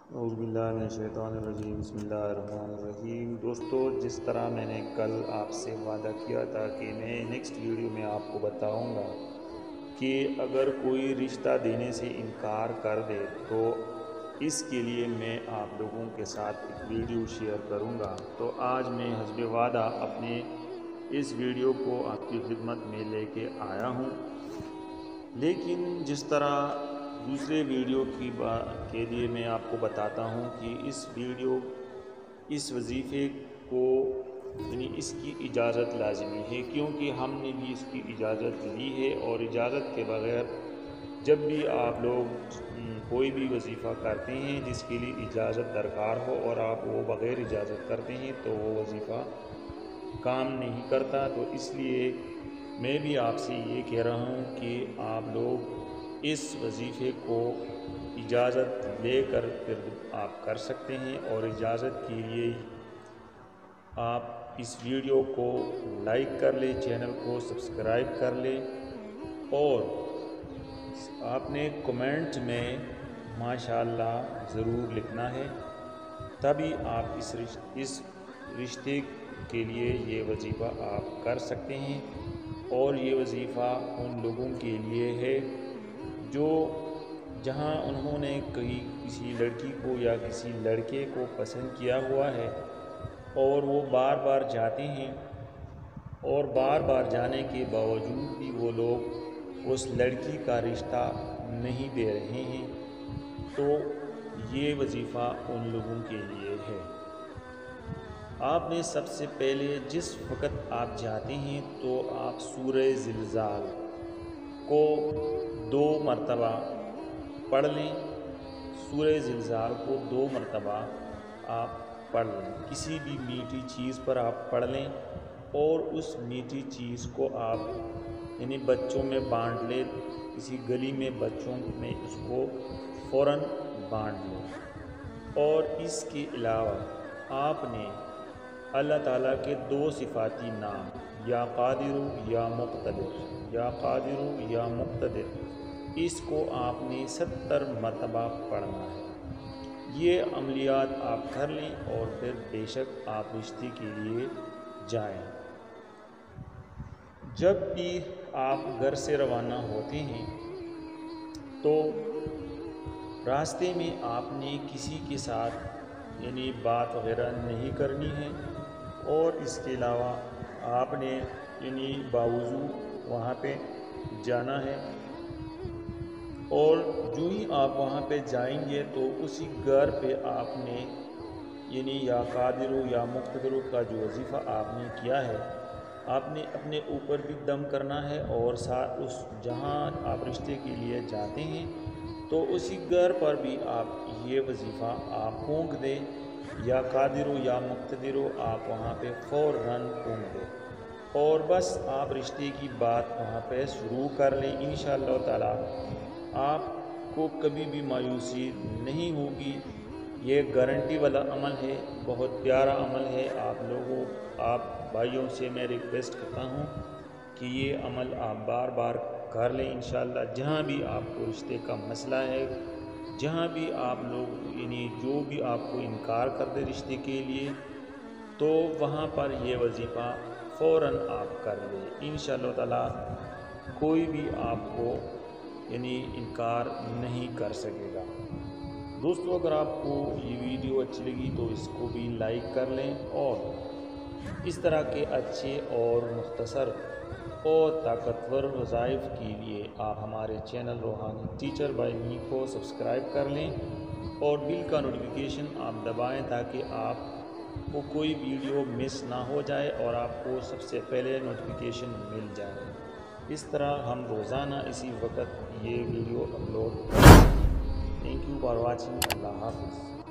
اعوذ باللہ من الشیطان الرجیم، بسم اللہ الرحمن الرحیم۔ دوستو، جس طرح میں نے کل آپ سے وعدہ کیا تھا کہ میں نیکسٹ ویڈیو میں آپ کو بتاؤں گا کہ اگر کوئی رشتہ دینے سے انکار کر دے تو اس کے لیے میں آپ لوگوں کے ساتھ ایک ویڈیو شیئر کروں گا، تو آج میں حسب وعدہ اپنے اس ویڈیو کو آپ کی خدمت میں لے کے آیا ہوں۔ لیکن جس طرح دوسرے ویڈیو کے لیے میں آپ کو بتاتا ہوں کہ اس وظیفے کو یعنی اس کی اجازت لازمی ہے، کیونکہ ہم نے بھی اس کی اجازت لی ہے، اور اجازت کے بغیر جب بھی آپ لوگ کوئی بھی وظیفہ کرتے ہیں جس کے لیے اجازت درکار ہو اور آپ وہ بغیر اجازت کرتے ہیں تو وہ وظیفہ کام نہیں کرتا۔ تو اس لیے میں بھی آپ سے یہ کہہ رہا ہوں کہ آپ لوگ اس وظیفے کو اجازت لے کر پھر آپ کر سکتے ہیں، اور اجازت کے لیے آپ اس ویڈیو کو لائک کر لیں، چینل کو سبسکرائب کر لیں، اور آپ نے کمنٹ میں ماشاءاللہ ضرور لکھنا ہے، تبھی آپ اس رشتے کے لیے یہ وظیفہ آپ کر سکتے ہیں۔ اور یہ وظیفہ ان لوگوں کے لیے ہے جو جہاں انہوں نے کسی لڑکی کو یا کسی لڑکے کو پسند کیا ہوا ہے اور وہ بار بار جاتے ہیں، اور بار بار جانے کے باوجود بھی وہ لوگ اس لڑکی کا رشتہ نہیں دے رہے ہیں، تو یہ وظیفہ ان لوگوں کے لیے ہے۔ آپ نے سب سے پہلے جس وقت آپ جاتے ہیں تو آپ سورہ زلزال کو 2 مرتبہ پڑھ لیں۔ سورہ زلزال کو 2 مرتبہ آپ پڑھ لیں، کسی بھی میٹھی چیز پر آپ پڑھ لیں، اور اس میٹھی چیز کو آپ یعنی بچوں میں بانٹ لیں، کسی گلی میں بچوں میں اس کو فوراً بانٹ لیں۔ اور اس کے علاوہ آپ نے اللہ تعالیٰ کے 2 صفاتی نام یا قادر یا مقتدر، یا قادر یا مقتدر، اس کو آپ نے 70 مرتبہ پڑھنا ہے۔ یہ عملیات آپ کر لیں اور پھر بے شک آپ رشتے کے لیے جائیں۔ جب بھی آپ گھر سے روانہ ہوتے ہیں تو راستے میں آپ نے کسی کے ساتھ یعنی بات وغیرہ نہیں کرنی ہے، اور اس کے علاوہ آپ نے یعنی باوضو وہاں پہ جانا ہے، اور جو ہی آپ وہاں پہ جائیں گے تو اسی گھر پہ آپ نے یعنی یا قادر یا مقتدر کا جو وظیفہ آپ نے کیا ہے، آپ نے اپنے اوپر بھی دم کرنا ہے، اور ساتھ اس جہاں آپ رشتے کے لیے جاتے ہیں تو اسی گھر پر بھی آپ یہ وظیفہ آپ پھونک دیں، یا قادر یا مقتدر آپ وہاں پہ فوراً پھونک دیں، اور بس آپ رشتے کی بات وہاں پہ شروع کر لیں۔ انشاءاللہ تعالی آپ کو کبھی بھی مایوسی نہیں ہوگی۔ یہ گارنٹی والا عمل ہے، بہت پیارا عمل ہے۔ آپ بھائیوں سے میں ریکویسٹ کرتا ہوں کہ یہ عمل آپ بار بار کر لیں انشاءاللہ۔ جہاں بھی آپ کو رشتے کا مسئلہ ہے، جہاں بھی آپ لوگ یعنی جو بھی آپ کو انکار کر دے رشتے کے لیے، تو وہاں پر یہ وظیفہ فوراً آپ کر لیں انشاءاللہ تعالی۔ کوئی بھی آپ کو یعنی انکار نہیں کر سکے گا۔ دوستو، اگر آپ کو یہ ویڈیو اچھی لگی تو اس کو بھی لائک کر لیں، اور اس طرح کے اچھے اور مختصر اور طاقتور وظائف کے لیے آپ ہمارے چینل روحانی ٹیچر بائی می کو سبسکرائب کر لیں، اور بیل کا نوٹیفیکیشن آپ دبائیں تاکہ آپ کو کوئی ویڈیو مس نہ ہو جائے اور آپ کو سب سے پہلے نوٹیفیکیشن مل جائے۔ اس طرح ہم روزانہ اسی وقت یہ ویڈیو اپلوڈ کریں۔ Thank you for watching. اللہ حافظ۔